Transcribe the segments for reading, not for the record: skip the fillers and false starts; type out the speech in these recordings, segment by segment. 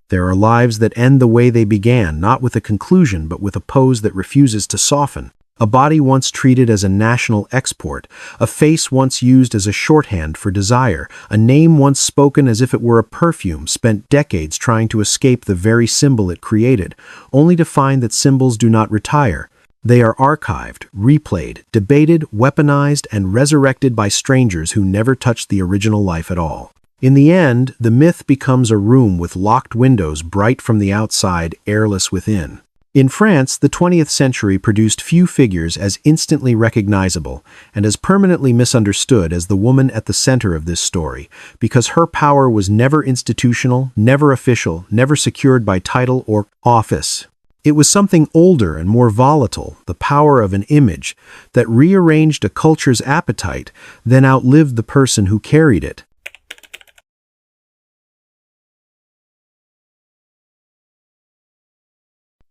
There are lives that end the way they began, not with a conclusion, but with a pose that refuses to soften. A body once treated as a national export, a face once used as a shorthand for desire, a name once spoken as if it were a perfume, spent decades trying to escape the very symbol it created, only to find that symbols do not retire. They are archived, replayed, debated, weaponized, and resurrected by strangers who never touched the original life at all. In the end, the myth becomes a room with locked windows, bright from the outside, airless within. In France, the 20th century produced few figures as instantly recognizable and as permanently misunderstood as the woman at the center of this story, because her power was never institutional, never official, never secured by title or office. It was something older and more volatile, the power of an image, that rearranged a culture's appetite, then outlived the person who carried it.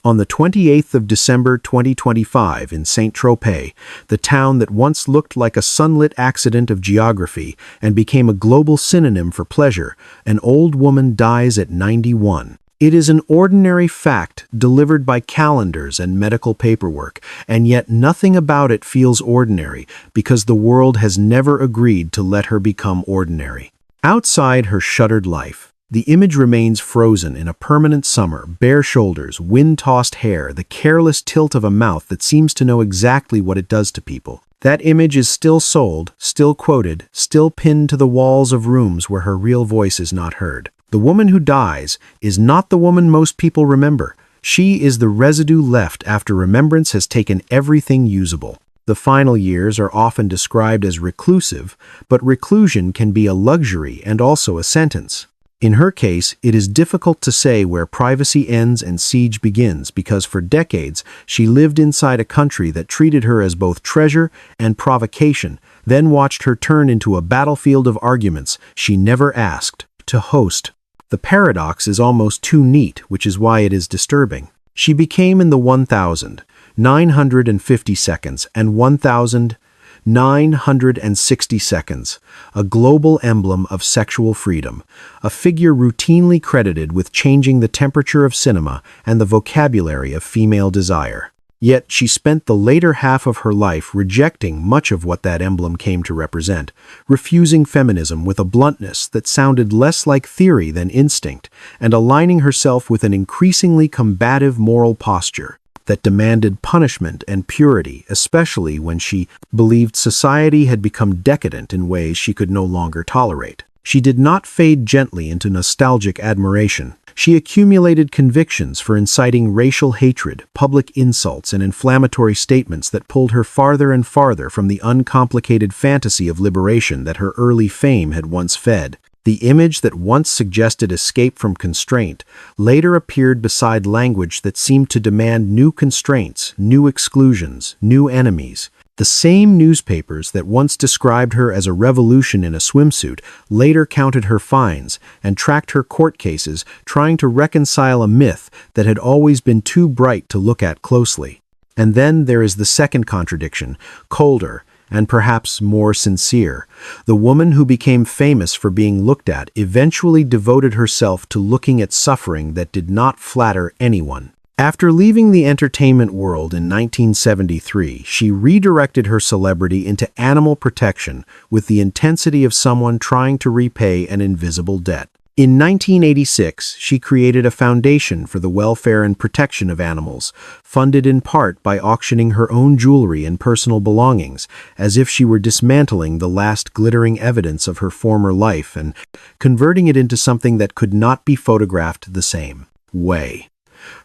On the 28th of December 2025 in Saint-Tropez, the town that once looked like a sunlit accident of geography and became a global synonym for pleasure, an old woman dies at 91. It is an ordinary fact delivered by calendars and medical paperwork, and yet nothing about it feels ordinary because the world has never agreed to let her become ordinary. Outside her shuttered life, the image remains frozen in a permanent summer, bare shoulders, wind-tossed hair, the careless tilt of a mouth that seems to know exactly what it does to people. That image is still sold, still quoted, still pinned to the walls of rooms where her real voice is not heard. The woman who dies is not the woman most people remember. She is the residue left after remembrance has taken everything usable. The final years are often described as reclusive, but reclusion can be a luxury and also a sentence. In her case, it is difficult to say where privacy ends and siege begins because for decades she lived inside a country that treated her as both treasure and provocation, then watched her turn into a battlefield of arguments she never asked to host. The paradox is almost too neat, which is why it is disturbing. She became in the 1,950 seconds and 1,960 seconds, a global emblem of sexual freedom, a figure routinely credited with changing the temperature of cinema and the vocabulary of female desire. Yet she spent the later half of her life rejecting much of what that emblem came to represent, refusing feminism with a bluntness that sounded less like theory than instinct, and aligning herself with an increasingly combative moral posture that demanded punishment and purity, especially when she believed society had become decadent in ways she could no longer tolerate. She did not fade gently into nostalgic admiration. She accumulated convictions for inciting racial hatred, public insults, and inflammatory statements that pulled her farther and farther from the uncomplicated fantasy of liberation that her early fame had once fed. The image that once suggested escape from constraint later appeared beside language that seemed to demand new constraints, new exclusions, new enemies. The same newspapers that once described her as a revolution in a swimsuit later counted her fines and tracked her court cases, trying to reconcile a myth that had always been too bright to look at closely. And then there is the second contradiction, colder, and perhaps more sincere. The woman who became famous for being looked at eventually devoted herself to looking at suffering that did not flatter anyone. After leaving the entertainment world in 1973, she redirected her celebrity into animal protection with the intensity of someone trying to repay an invisible debt. In 1986, she created a foundation for the welfare and protection of animals, funded in part by auctioning her own jewelry and personal belongings, as if she were dismantling the last glittering evidence of her former life and converting it into something that could not be photographed the same way.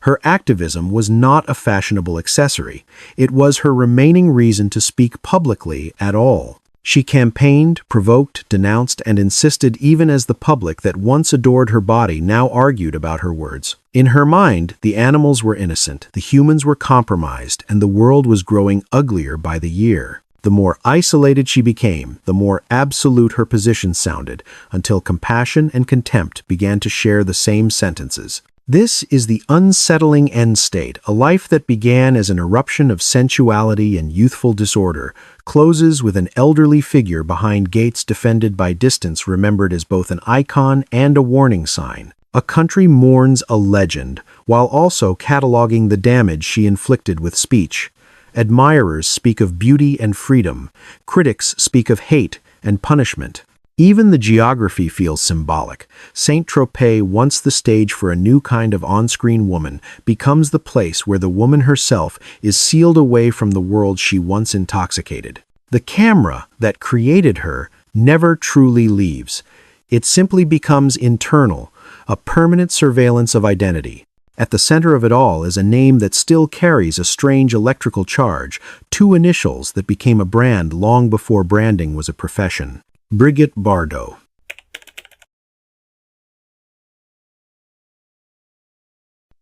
Her activism was not a fashionable accessory. It was her remaining reason to speak publicly at all. She campaigned, provoked, denounced, and insisted even as the public that once adored her body now argued about her words. In her mind, the animals were innocent, the humans were compromised, and the world was growing uglier by the year. The more isolated she became, the more absolute her position sounded, until compassion and contempt began to share the same sentences. This is the unsettling end state, a life that began as an eruption of sensuality and youthful disorder, closes with an elderly figure behind gates defended by distance remembered as both an icon and a warning sign. A country mourns a legend, while also cataloging the damage she inflicted with speech. Admirers speak of beauty and freedom. Critics speak of hate and punishment. Even the geography feels symbolic. Saint-Tropez, once the stage for a new kind of on-screen woman, becomes the place where the woman herself is sealed away from the world she once intoxicated. The camera that created her never truly leaves. It simply becomes internal, a permanent surveillance of identity. At the center of it all is a name that still carries a strange electrical charge, two initials that became a brand long before branding was a profession. Brigitte Bardot.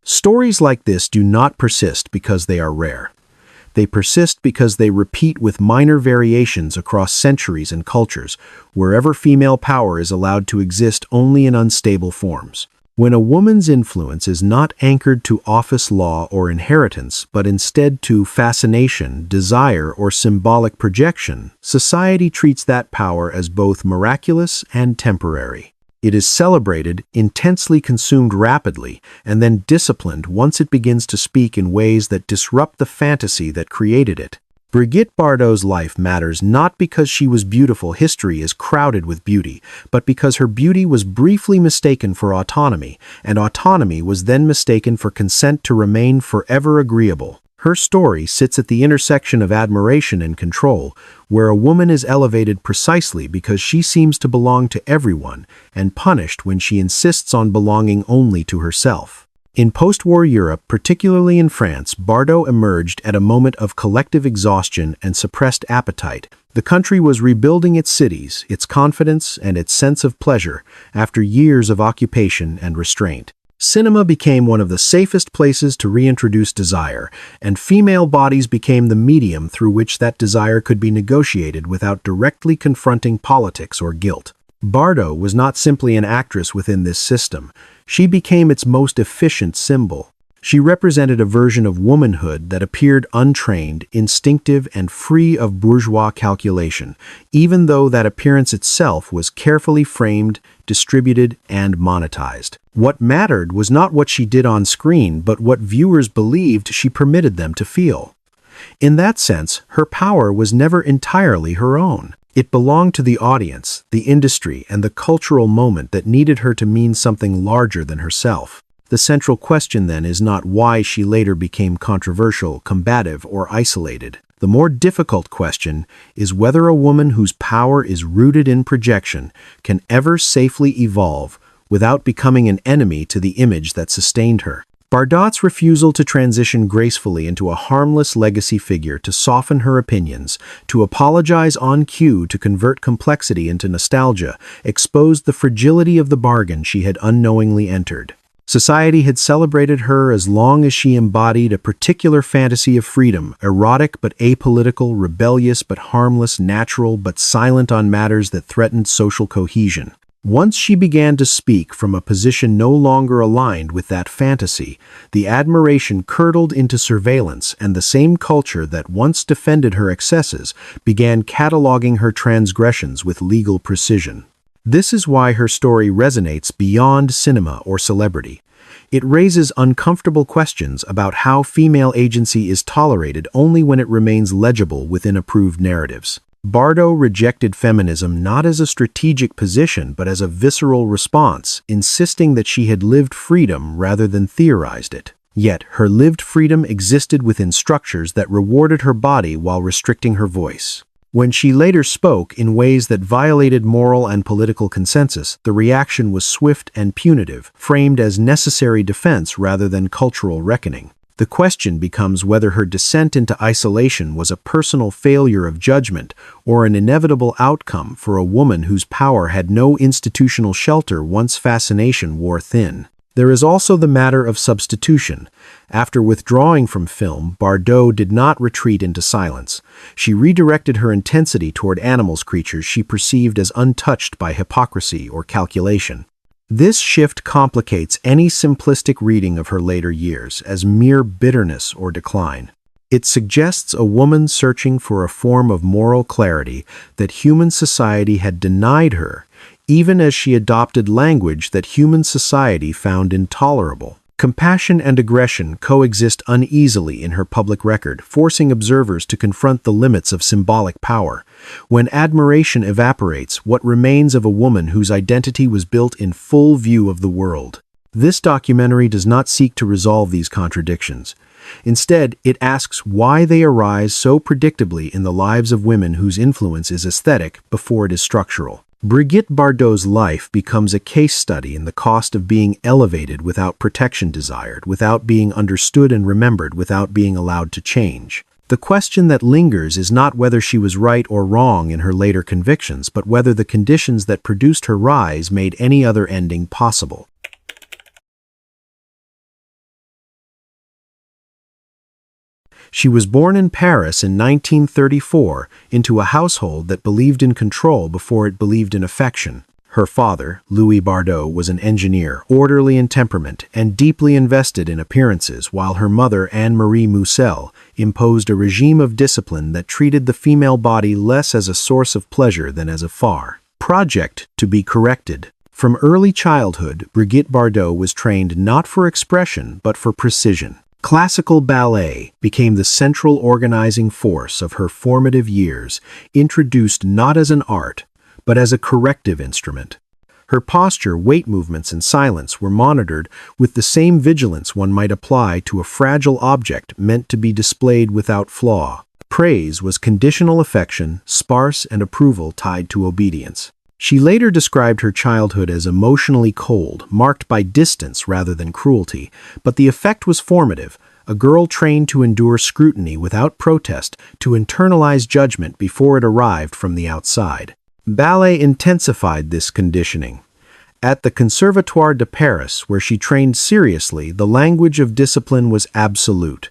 Stories like this do not persist because they are rare. They persist because they repeat with minor variations across centuries and cultures, wherever female power is allowed to exist only in unstable forms. When a woman's influence is not anchored to office law or inheritance, but instead to fascination, desire, or symbolic projection, society treats that power as both miraculous and temporary. It is celebrated, intensely consumed rapidly, and then disciplined once it begins to speak in ways that disrupt the fantasy that created it. Brigitte Bardot's life matters not because she was beautiful. History is crowded with beauty, but because her beauty was briefly mistaken for autonomy, and autonomy was then mistaken for consent to remain forever agreeable. Her story sits at the intersection of admiration and control, where a woman is elevated precisely because she seems to belong to everyone, and punished when she insists on belonging only to herself. In post-war Europe, particularly in France, Bardot emerged at a moment of collective exhaustion and suppressed appetite. The country was rebuilding its cities, its confidence, and its sense of pleasure after years of occupation and restraint. Cinema became one of the safest places to reintroduce desire, and female bodies became the medium through which that desire could be negotiated without directly confronting politics or guilt. Bardot was not simply an actress within this system. She became its most efficient symbol. She represented a version of womanhood that appeared untrained, instinctive, and free of bourgeois calculation, even though that appearance itself was carefully framed, distributed, and monetized. What mattered was not what she did on screen, but what viewers believed she permitted them to feel. In that sense, her power was never entirely her own. It belonged to the audience, the industry, and the cultural moment that needed her to mean something larger than herself. The central question then is not why she later became controversial, combative, or isolated. The more difficult question is whether a woman whose power is rooted in projection can ever safely evolve without becoming an enemy to the image that sustained her. Bardot's refusal to transition gracefully into a harmless legacy figure, to soften her opinions, to apologize on cue, to convert complexity into nostalgia, exposed the fragility of the bargain she had unknowingly entered. Society had celebrated her as long as she embodied a particular fantasy of freedom, erotic but apolitical, rebellious but harmless, natural but silent on matters that threatened social cohesion. Once she began to speak from a position no longer aligned with that fantasy, the admiration curdled into surveillance, and the same culture that once defended her excesses began cataloging her transgressions with legal precision. This is why her story resonates beyond cinema or celebrity. It raises uncomfortable questions about how female agency is tolerated only when it remains legible within approved narratives. Bardot rejected feminism not as a strategic position but as a visceral response, insisting that she had lived freedom rather than theorized it. Yet, her lived freedom existed within structures that rewarded her body while restricting her voice. When she later spoke in ways that violated moral and political consensus, the reaction was swift and punitive, framed as necessary defense rather than cultural reckoning. The question becomes whether her descent into isolation was a personal failure of judgment or an inevitable outcome for a woman whose power had no institutional shelter once fascination wore thin. There is also the matter of substitution. After withdrawing from film, Bardot did not retreat into silence. She redirected her intensity toward creatures she perceived as untouched by hypocrisy or calculation. This shift complicates any simplistic reading of her later years as mere bitterness or decline. It suggests a woman searching for a form of moral clarity that human society had denied her, even as she adopted language that human society found intolerable. Compassion and aggression coexist uneasily in her public record, forcing observers to confront the limits of symbolic power. When admiration evaporates, what remains of a woman whose identity was built in full view of the world? This documentary does not seek to resolve these contradictions. Instead, it asks why they arise so predictably in the lives of women whose influence is aesthetic before it is structural. Brigitte Bardot's life becomes a case study in the cost of being elevated without protection desired, without being understood and remembered, without being allowed to change. The question that lingers is not whether she was right or wrong in her later convictions, but whether the conditions that produced her rise made any other ending possible. She was born in Paris in 1934 into a household that believed in control before it believed in affection. Her father, Louis Bardot, was an engineer, orderly in temperament, and deeply invested in appearances, while her mother, Anne-Marie Moussel, imposed a regime of discipline that treated the female body less as a source of pleasure than as a project to be corrected. From early childhood, Brigitte Bardot was trained not for expression but for precision. Classical ballet became the central organizing force of her formative years, introduced not as an art, but as a corrective instrument. Her posture, weight movements, and silence were monitored with the same vigilance one might apply to a fragile object meant to be displayed without flaw. Praise was conditional affection, sparse and approval tied to obedience. She later described her childhood as emotionally cold, marked by distance rather than cruelty, but the effect was formative. A girl trained to endure scrutiny without protest, to internalize judgment before it arrived from the outside. Ballet intensified this conditioning. At the Conservatoire de Paris, where she trained seriously, the language of discipline was absolute.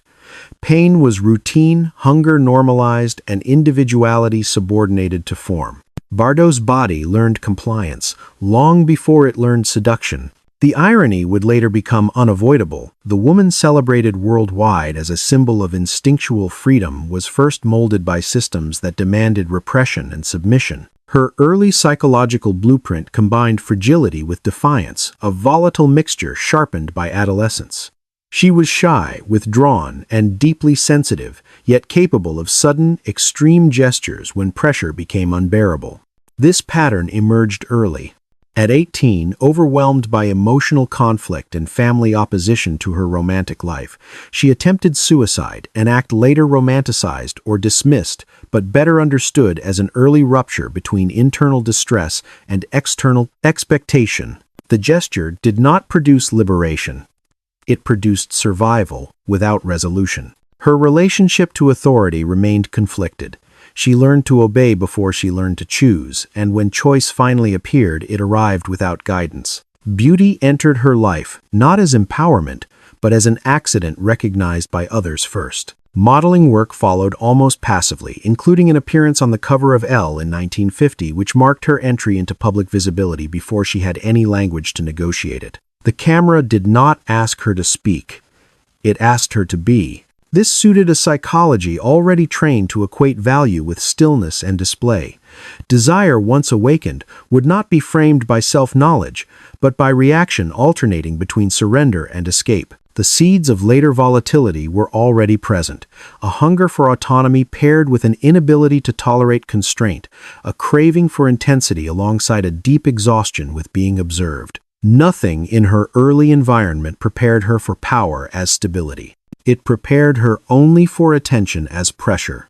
Pain was routine, hunger normalized, and individuality subordinated to form. Bardot's body learned compliance long before it learned seduction. The irony would later become unavoidable. The woman celebrated worldwide as a symbol of instinctual freedom was first molded by systems that demanded repression and submission. Her early psychological blueprint combined fragility with defiance, a volatile mixture sharpened by adolescence. She was shy, withdrawn, and deeply sensitive, yet capable of sudden, extreme gestures when pressure became unbearable. This pattern emerged early. At 18, overwhelmed by emotional conflict and family opposition to her romantic life, she attempted suicide, an act later romanticized or dismissed, but better understood as an early rupture between internal distress and external expectation. The gesture did not produce liberation. It produced survival without resolution. Her relationship to authority remained conflicted. She learned to obey before she learned to choose, and when choice finally appeared, it arrived without guidance. Beauty entered her life, not as empowerment, but as an accident recognized by others first. Modeling work followed almost passively, including an appearance on the cover of Elle in 1950, which marked her entry into public visibility before she had any language to negotiate it. The camera did not ask her to speak. It asked her to be. This suited a psychology already trained to equate value with stillness and display. Desire, once awakened, would not be framed by self-knowledge, but by reaction alternating between surrender and escape. The seeds of later volatility were already present, a hunger for autonomy paired with an inability to tolerate constraint, a craving for intensity alongside a deep exhaustion with being observed. Nothing in her early environment prepared her for power as stability. It prepared her only for attention as pressure.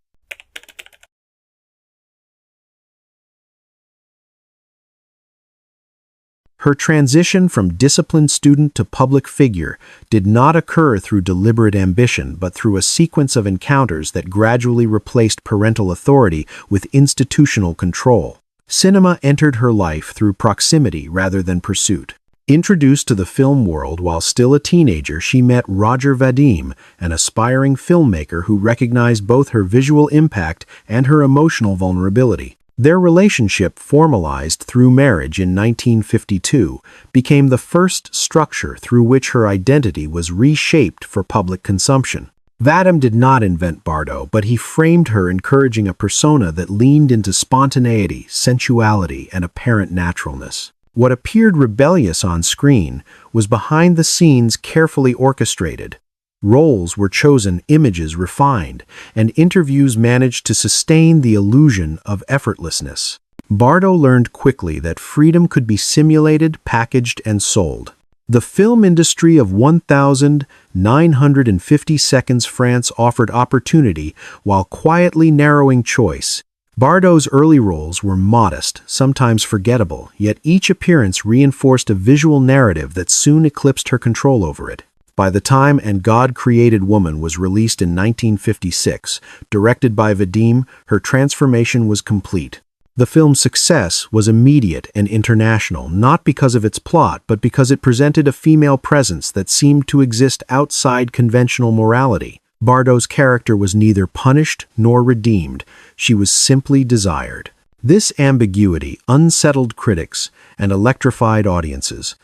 Her transition from disciplined student to public figure did not occur through deliberate ambition, but through a sequence of encounters that gradually replaced parental authority with institutional control. Cinema entered her life through proximity rather than pursuit. Introduced to the film world while still a teenager, she met Roger Vadim, an aspiring filmmaker who recognized both her visual impact and her emotional vulnerability. Their relationship, formalized through marriage in 1952, became the first structure through which her identity was reshaped for public consumption. Vadim did not invent Bardot, but he framed her, encouraging a persona that leaned into spontaneity, sensuality, and apparent naturalness. What appeared rebellious on screen was behind the scenes carefully orchestrated. Roles were chosen, images refined, and interviews managed to sustain the illusion of effortlessness. Bardot learned quickly that freedom could be simulated, packaged, and sold. The film industry of 1950 seconds France offered opportunity while quietly narrowing choice. Bardot's early roles were modest, sometimes forgettable, yet each appearance reinforced a visual narrative that soon eclipsed her control over it. By the time And God Created Woman was released in 1956, directed by Vadim, her transformation was complete. The film's success was immediate and international, not because of its plot, but because it presented a female presence that seemed to exist outside conventional morality. Bardot's character was neither punished nor redeemed. She was simply desired. This ambiguity unsettled critics and electrified audiences.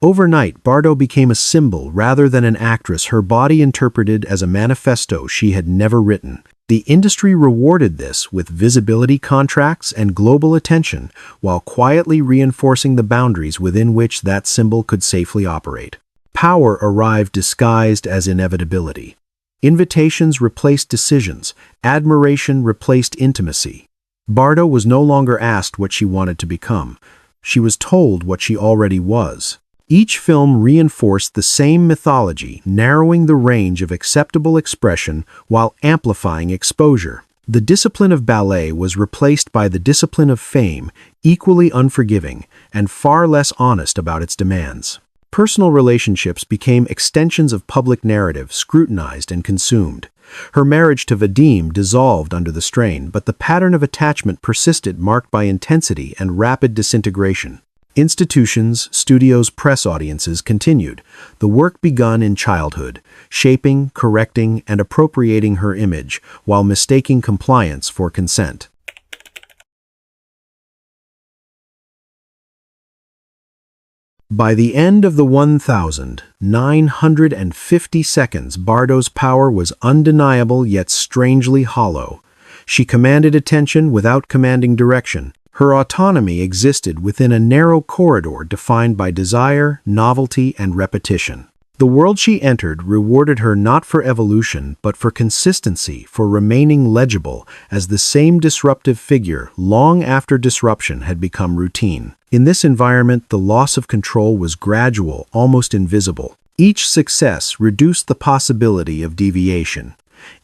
Overnight, Bardot became a symbol rather than an actress, her body interpreted as a manifesto she had never written. The industry rewarded this with visibility contracts and global attention, while quietly reinforcing the boundaries within which that symbol could safely operate. Power arrived disguised as inevitability. Invitations replaced decisions. Admiration replaced intimacy. Bardot was no longer asked what she wanted to become. She was told what she already was. Each film reinforced the same mythology, narrowing the range of acceptable expression while amplifying exposure. The discipline of ballet was replaced by the discipline of fame, equally unforgiving and far less honest about its demands. Personal relationships became extensions of public narrative, scrutinized and consumed. Her marriage to Vadim dissolved under the strain, but the pattern of attachment persisted, marked by intensity and rapid disintegration. Institutions, studios, press audiences continued the work begun in childhood, shaping, correcting, and appropriating her image while mistaking compliance for consent. By the end of the 1950 seconds, Bardot's power was undeniable yet strangely hollow. She commanded attention without commanding direction. Her autonomy existed within a narrow corridor defined by desire, novelty, and repetition. The world she entered rewarded her not for evolution, but for consistency, for remaining legible as the same disruptive figure long after disruption had become routine. In this environment, the loss of control was gradual, almost invisible. Each success reduced the possibility of deviation.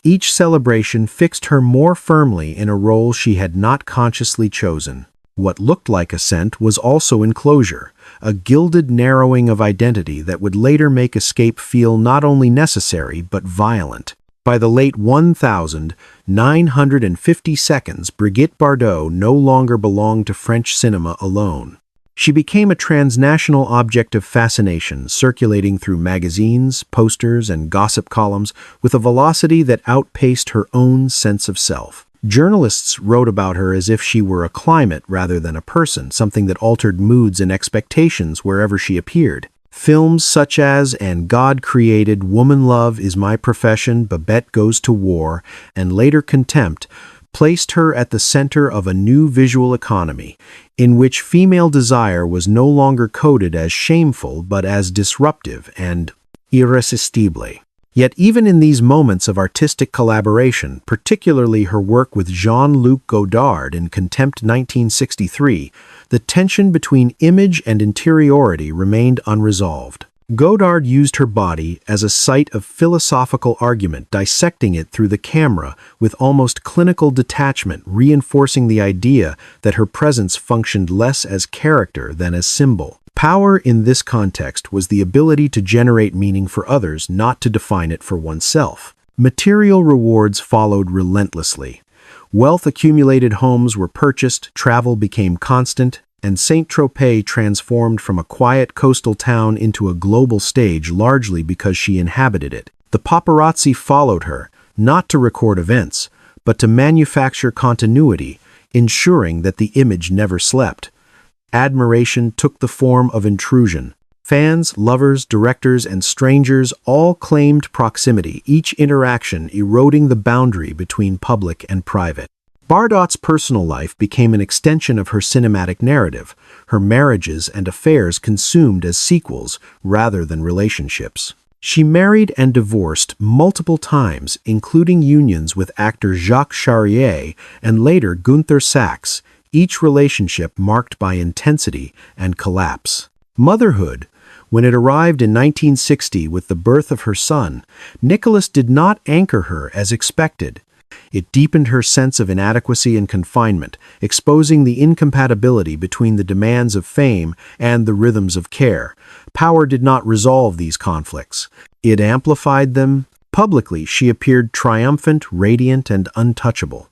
Each celebration fixed her more firmly in a role she had not consciously chosen. What looked like ascent was also enclosure, a gilded narrowing of identity that would later make escape feel not only necessary but violent. By the late 1950 seconds, Brigitte Bardot no longer belonged to French cinema alone. She became a transnational object of fascination, circulating through magazines, posters, and gossip columns with a velocity that outpaced her own sense of self. Journalists wrote about her as if she were a climate rather than a person, something that altered moods and expectations wherever she appeared. Films such as And God Created Woman, Love Is My Profession, Babette Goes to War, and later Contempt placed her at the center of a new visual economy, in which female desire was no longer coded as shameful but as disruptive and irresistible. Yet even in these moments of artistic collaboration, particularly her work with Jean-Luc Godard in Contempt 1963, the tension between image and interiority remained unresolved. Godard used her body as a site of philosophical argument, dissecting it through the camera with almost clinical detachment, reinforcing the idea that her presence functioned less as character than as symbol. Power in this context was the ability to generate meaning for others, not to define it for oneself. Material rewards followed relentlessly. Wealth accumulated, homes were purchased, travel became constant, and Saint-Tropez transformed from a quiet coastal town into a global stage largely because she inhabited it. The paparazzi followed her, not to record events, but to manufacture continuity, ensuring that the image never slept. Admiration took the form of intrusion. Fans, lovers, directors, and strangers all claimed proximity, each interaction eroding the boundary between public and private. Bardot's personal life became an extension of her cinematic narrative, her marriages and affairs consumed as sequels rather than relationships. She married and divorced multiple times, including unions with actor Jacques Charrier and later Gunther Sachs, each relationship marked by intensity and collapse. Motherhood. When it arrived in 1960 with the birth of her son, Nicholas did not anchor her as expected. It deepened her sense of inadequacy and confinement, exposing the incompatibility between the demands of fame and the rhythms of care. Power did not resolve these conflicts. It amplified them. Publicly, she appeared triumphant, radiant, and untouchable.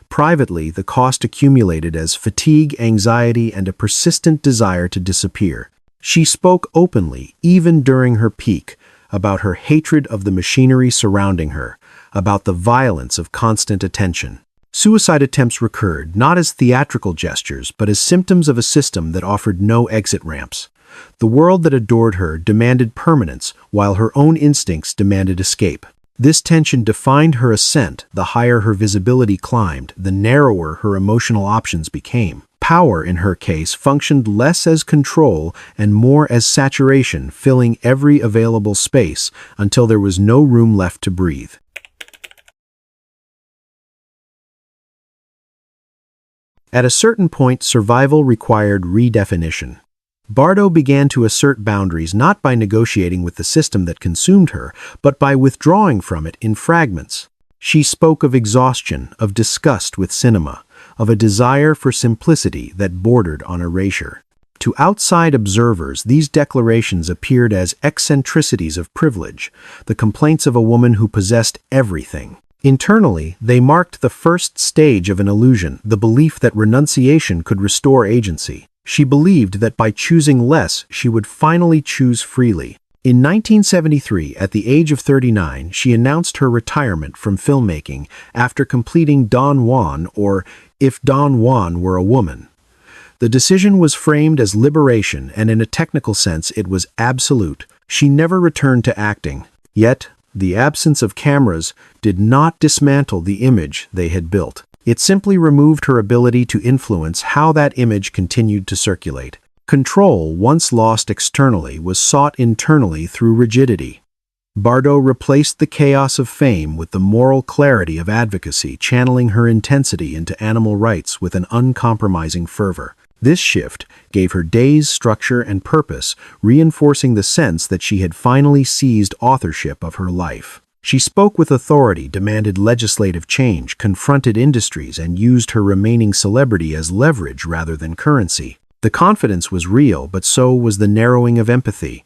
Privately, the cost accumulated as fatigue, anxiety, and a persistent desire to disappear. She spoke openly, even during her peak, about her hatred of the machinery surrounding her, about the violence of constant attention. Suicide attempts recurred, not as theatrical gestures, but as symptoms of a system that offered no exit ramps. The world that adored her demanded permanence, while her own instincts demanded escape. This tension defined her ascent. The higher her visibility climbed, the narrower her emotional options became. Power, in her case, functioned less as control and more as saturation, filling every available space until there was no room left to breathe. At a certain point, survival required redefinition. Bardot began to assert boundaries not by negotiating with the system that consumed her, but by withdrawing from it in fragments. She spoke of exhaustion, of disgust with cinema, of a desire for simplicity that bordered on erasure. To outside observers, these declarations appeared as eccentricities of privilege, the complaints of a woman who possessed everything. Internally, they marked the first stage of an illusion, the belief that renunciation could restore agency. She believed that by choosing less, she would finally choose freely. In 1973, at the age of 39, she announced her retirement from filmmaking after completing Don Juan, or If Don Juan Were a Woman. The decision was framed as liberation, and in a technical sense, it was absolute. She never returned to acting. Yet, the absence of cameras did not dismantle the image they had built. It simply removed her ability to influence how that image continued to circulate. Control, once lost externally, was sought internally through rigidity. Bardot replaced the chaos of fame with the moral clarity of advocacy, channeling her intensity into animal rights with an uncompromising fervor. This shift gave her days structure and purpose, reinforcing the sense that she had finally seized authorship of her life. She spoke with authority, demanded legislative change, confronted industries, and used her remaining celebrity as leverage rather than currency. The confidence was real, but so was the narrowing of empathy.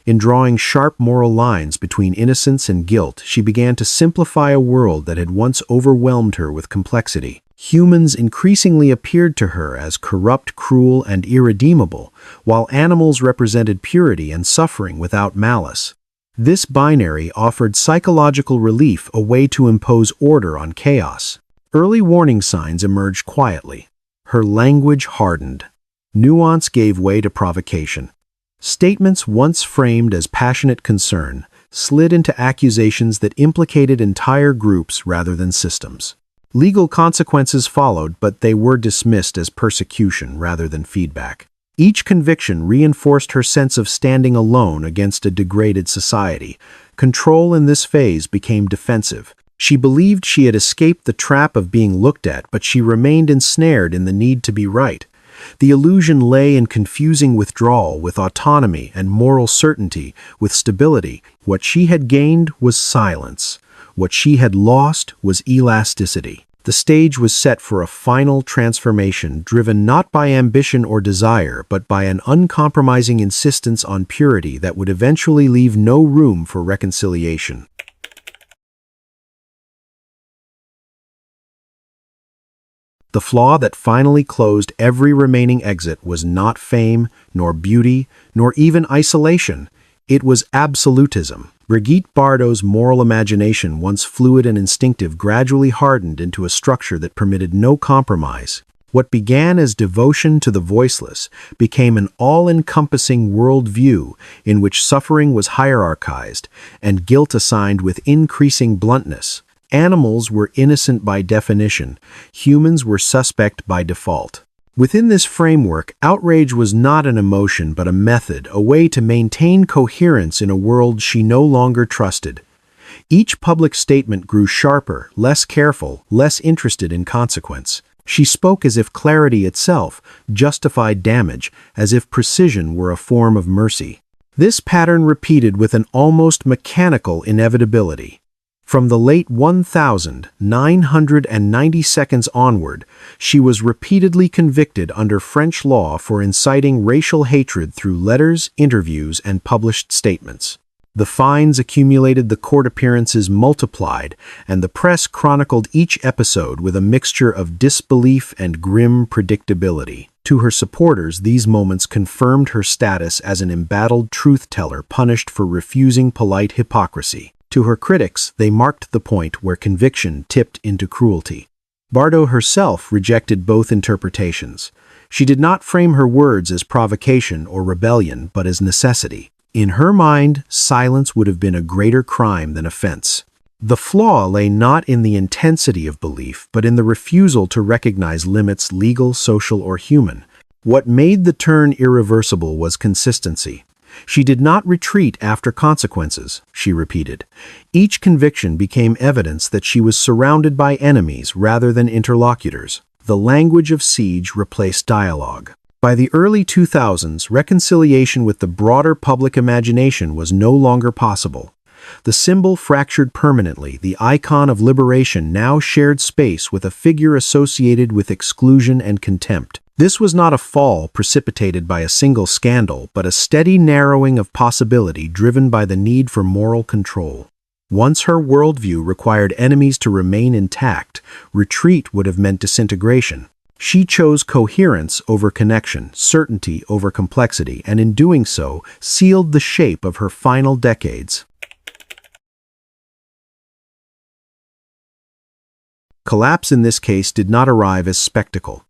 In drawing sharp moral lines between innocence and guilt, she began to simplify a world that had once overwhelmed her with complexity. Humans increasingly appeared to her as corrupt, cruel, and irredeemable, while animals represented purity and suffering without malice. This binary offered psychological relief, a way to impose order on chaos. Early warning signs emerged quietly. Her language hardened. Nuance gave way to provocation. Statements once framed as passionate concern slid into accusations that implicated entire groups rather than systems. Legal consequences followed, but they were dismissed as persecution rather than feedback. Each conviction reinforced her sense of standing alone against a degraded society. Control in this phase became defensive. She believed she had escaped the trap of being looked at, but she remained ensnared in the need to be right. The illusion lay in confusing withdrawal with autonomy and moral certainty with stability. What she had gained was silence. What she had lost was elasticity. The stage was set for a final transformation driven not by ambition or desire, but by an uncompromising insistence on purity that would eventually leave no room for reconciliation. The flaw that finally closed every remaining exit was not fame, nor beauty, nor even isolation. It was absolutism. Brigitte Bardot's moral imagination, once fluid and instinctive, gradually hardened into a structure that permitted no compromise. What began as devotion to the voiceless became an all-encompassing worldview in which suffering was hierarchized and guilt assigned with increasing bluntness. Animals were innocent by definition, humans were suspect by default. Within this framework, outrage was not an emotion but a method, a way to maintain coherence in a world she no longer trusted. Each public statement grew sharper, less careful, less interested in consequence. She spoke as if clarity itself justified damage, as if precision were a form of mercy. This pattern repeated with an almost mechanical inevitability. From the late 1992 onward, she was repeatedly convicted under French law for inciting racial hatred through letters, interviews, and published statements. The fines accumulated, the court appearances multiplied, and the press chronicled each episode with a mixture of disbelief and grim predictability. To her supporters, these moments confirmed her status as an embattled truth-teller punished for refusing polite hypocrisy. To her critics, they marked the point where conviction tipped into cruelty. Bardot herself rejected both interpretations. She did not frame her words as provocation or rebellion, but as necessity. In her mind, silence would have been a greater crime than offense. The flaw lay not in the intensity of belief, but in the refusal to recognize limits, legal, social, or human. What made the turn irreversible was consistency. She did not retreat after consequences, she repeated. Each conviction became evidence that she was surrounded by enemies rather than interlocutors. The language of siege replaced dialogue. By the early 2000s, reconciliation with the broader public imagination was no longer possible. The symbol fractured permanently, the icon of liberation now shared space with a figure associated with exclusion and contempt. This was not a fall precipitated by a single scandal, but a steady narrowing of possibility driven by the need for moral control. Once her worldview required enemies to remain intact, retreat would have meant disintegration. She chose coherence over connection, certainty over complexity, and in doing so, sealed the shape of her final decades. Collapse in this case did not arrive as spectacle.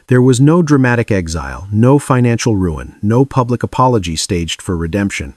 There was no dramatic exile, no financial ruin, no public apology staged for redemption.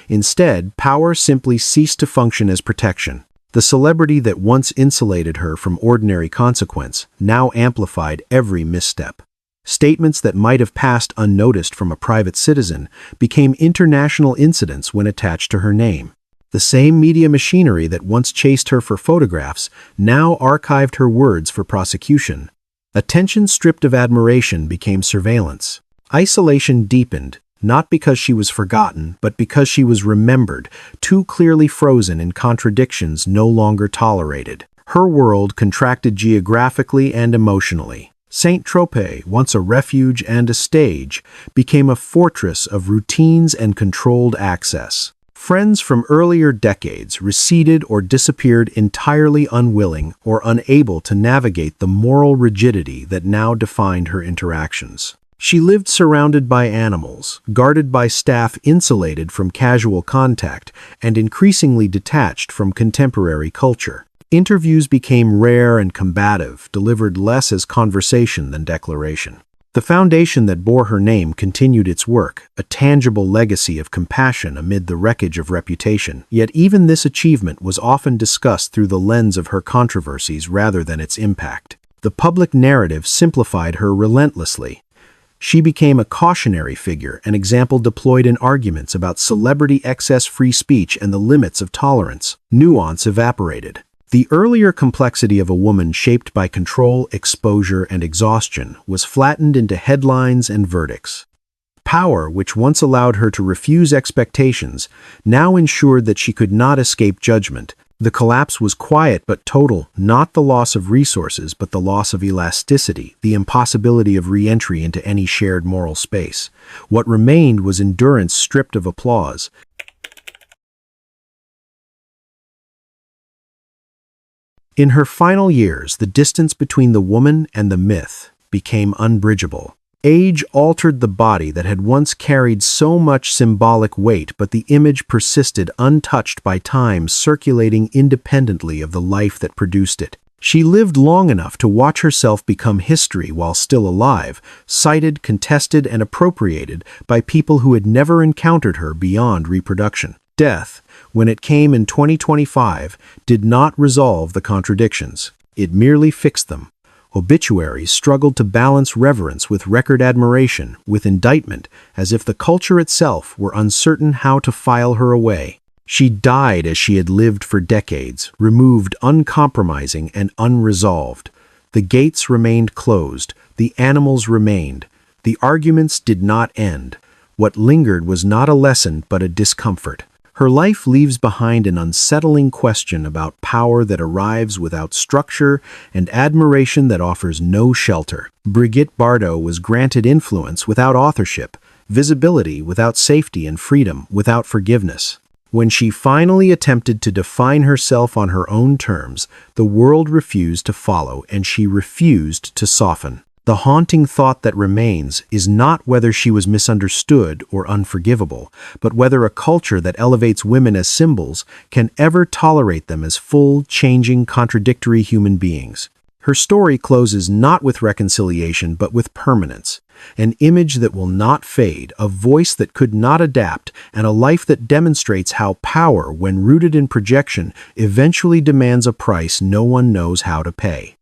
Instead, power simply ceased to function as protection. The celebrity that once insulated her from ordinary consequence now amplified every misstep. Statements that might have passed unnoticed from a private citizen became international incidents when attached to her name. The same media machinery that once chased her for photographs now archived her words for prosecution. Attention stripped of admiration became surveillance. Isolation deepened, not because she was forgotten, but because she was remembered, too clearly frozen in contradictions no longer tolerated. Her world contracted geographically and emotionally. Saint-Tropez, once a refuge and a stage, became a fortress of routines and controlled access. Friends from earlier decades receded or disappeared entirely unwilling or unable to navigate the moral rigidity that now defined her interactions. She lived surrounded by animals, guarded by staff insulated from casual contact, and increasingly detached from contemporary culture. Interviews became rare and combative, delivered less as conversation than declaration. The foundation that bore her name continued its work, a tangible legacy of compassion amid the wreckage of reputation. Yet even this achievement was often discussed through the lens of her controversies rather than its impact. The public narrative simplified her relentlessly. She became a cautionary figure, an example deployed in arguments about celebrity excess free speech and the limits of tolerance. Nuance evaporated. The earlier complexity of a woman shaped by control, exposure, and exhaustion was flattened into headlines and verdicts. Power, which once allowed her to refuse expectations, now ensured that she could not escape judgment. The collapse was quiet but total, not the loss of resources but the loss of elasticity, the impossibility of re-entry into any shared moral space. What remained was endurance stripped of applause. In her final years, the distance between the woman and the myth became unbridgeable. Age altered the body that had once carried so much symbolic weight, but the image persisted untouched by time, circulating independently of the life that produced it. She lived long enough to watch herself become history while still alive, cited, contested, and appropriated by people who had never encountered her beyond reproduction. Death, when it came in 2025, did not resolve the contradictions. It merely fixed them. Obituaries struggled to balance reverence with record admiration, with indictment, as if the culture itself were uncertain how to file her away. She died as she had lived for decades, removed, uncompromising, and unresolved. The gates remained closed, the animals remained, the arguments did not end. What lingered was not a lesson but a discomfort. Her life leaves behind an unsettling question about power that arrives without structure and admiration that offers no shelter. Brigitte Bardot was granted influence without authorship, visibility without safety, and freedom without forgiveness. When she finally attempted to define herself on her own terms, the world refused to follow and she refused to soften. The haunting thought that remains is not whether she was misunderstood or unforgivable, but whether a culture that elevates women as symbols can ever tolerate them as full, changing, contradictory human beings. Her story closes not with reconciliation but with permanence. An image that will not fade, a voice that could not adapt, and a life that demonstrates how power, when rooted in projection, eventually demands a price no one knows how to pay.